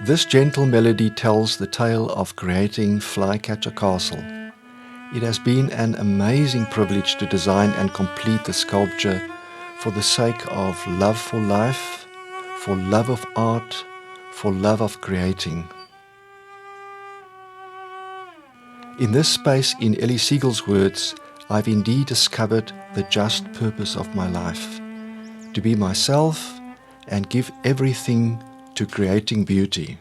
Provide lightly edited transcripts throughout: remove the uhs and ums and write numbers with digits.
This gentle melody tells the tale of creating Flycatcher Castle. It has been an amazing privilege to design and complete the sculpture for the sake of love for life, for love of art, for love of creating. In this space, in Ellie Siegel's words, I've indeed discovered the just purpose of my life, to be myself and give everything to creating beauty.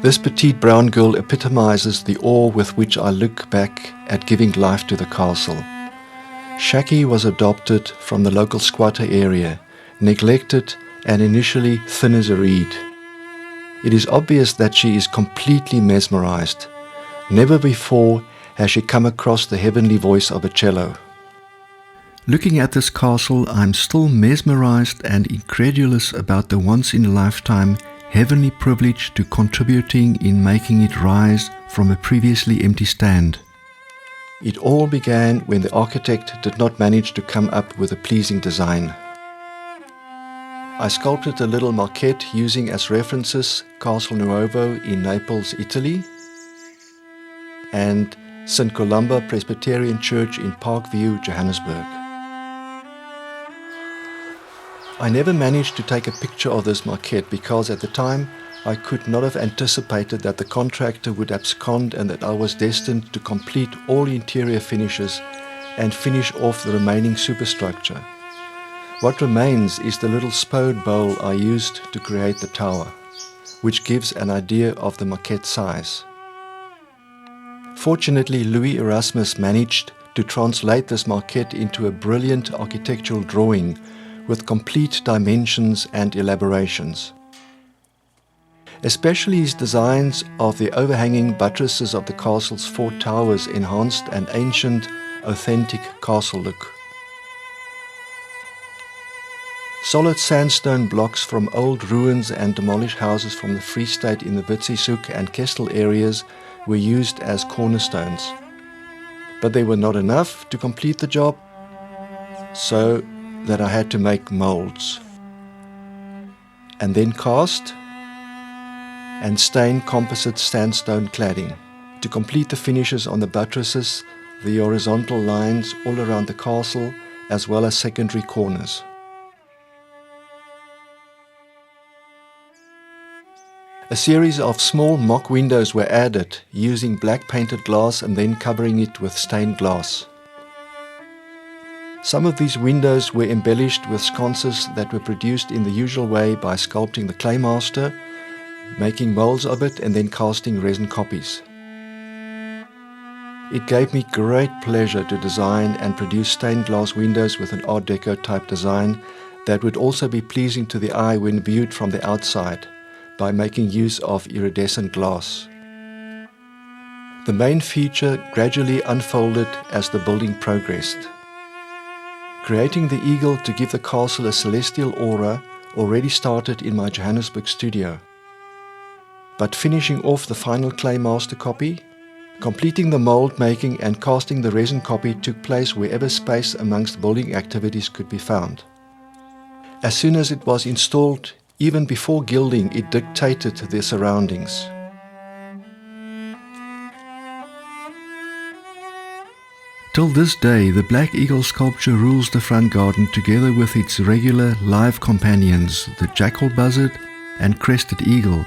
This petite brown girl epitomizes the awe with which I look back at giving life to the castle. Shaki was adopted from the local squatter area, neglected and initially thin as a reed. It is obvious that she is completely mesmerized. Never before has she come across the heavenly voice of a cello. Looking at this castle, I'm still mesmerized and incredulous about the once-in-a-lifetime heavenly privilege to contributing in making it rise from a previously empty stand. It all began when the architect did not manage to come up with a pleasing design. I sculpted a little maquette using as references Castle Nuovo in Naples, Italy, and St. Columba Presbyterian Church in Parkview, Johannesburg. I never managed to take a picture of this maquette because at the time I could not have anticipated that the contractor would abscond and that I was destined to complete all interior finishes and finish off the remaining superstructure. What remains is the little spode bowl I used to create the tower, which gives an idea of the maquette size. Fortunately, Louis Erasmus managed to translate this maquette into a brilliant architectural drawing with complete dimensions and elaborations. Especially his designs of the overhanging buttresses of the castle's four towers enhanced an ancient, authentic castle look. Solid sandstone blocks from old ruins and demolished houses from the Free State in the Witzisoek and Kestel areas were used as cornerstones. But they were not enough to complete the job, so that I had to make molds and then cast and stain composite sandstone cladding to complete the finishes on the buttresses, the horizontal lines all around the castle, as well as secondary corners. A series of small mock windows were added using black painted glass and then covering it with stained glass. Some of these windows were embellished with sconces that were produced in the usual way by sculpting the clay master, making molds of it and then casting resin copies. It gave me great pleasure to design and produce stained glass windows with an Art Deco type design that would also be pleasing to the eye when viewed from the outside by making use of iridescent glass. The main feature gradually unfolded as the building progressed. Creating the eagle to give the castle a celestial aura already started in my Johannesburg studio. But finishing off the final clay master copy, completing the mold making and casting the resin copy took place wherever space amongst building activities could be found. As soon as it was installed, even before gilding, it dictated the surroundings. Till this day, the Black Eagle sculpture rules the front garden together with its regular live companions, the jackal buzzard and crested eagle,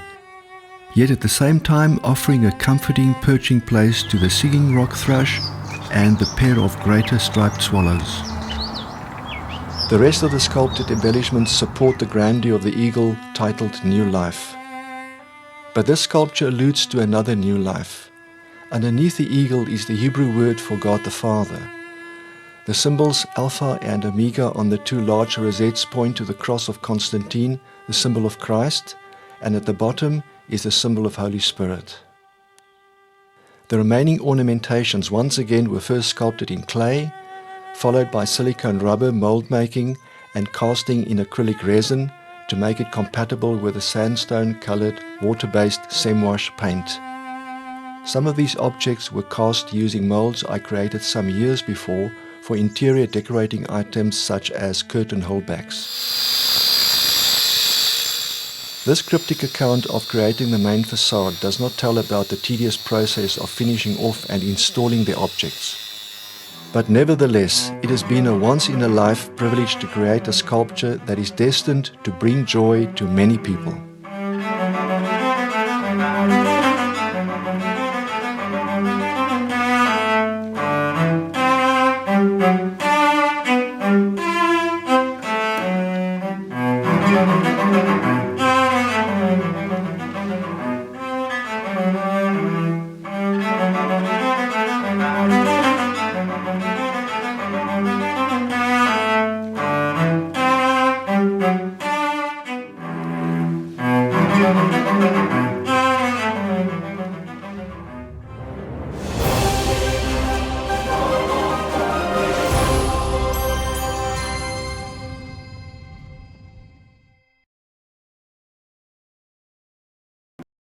yet at the same time offering a comforting perching place to the singing rock thrush and the pair of greater striped swallows. The rest of the sculpted embellishments support the grandeur of the eagle titled New Life. But this sculpture alludes to another new life. Underneath the eagle is the Hebrew word for God the Father. The symbols Alpha and Omega on the two large rosettes point to the cross of Constantine, the symbol of Christ, and at the bottom is the symbol of Holy Spirit. The remaining ornamentations once again were first sculpted in clay, followed by silicone rubber mold making and casting in acrylic resin to make it compatible with a sandstone-colored water-based semwash paint. Some of these objects were cast using molds I created some years before for interior decorating items such as curtain holdbacks. This cryptic account of creating the main facade does not tell about the tedious process of finishing off and installing the objects. But nevertheless, it has been a once-in-a-life privilege to create a sculpture that is destined to bring joy to many people.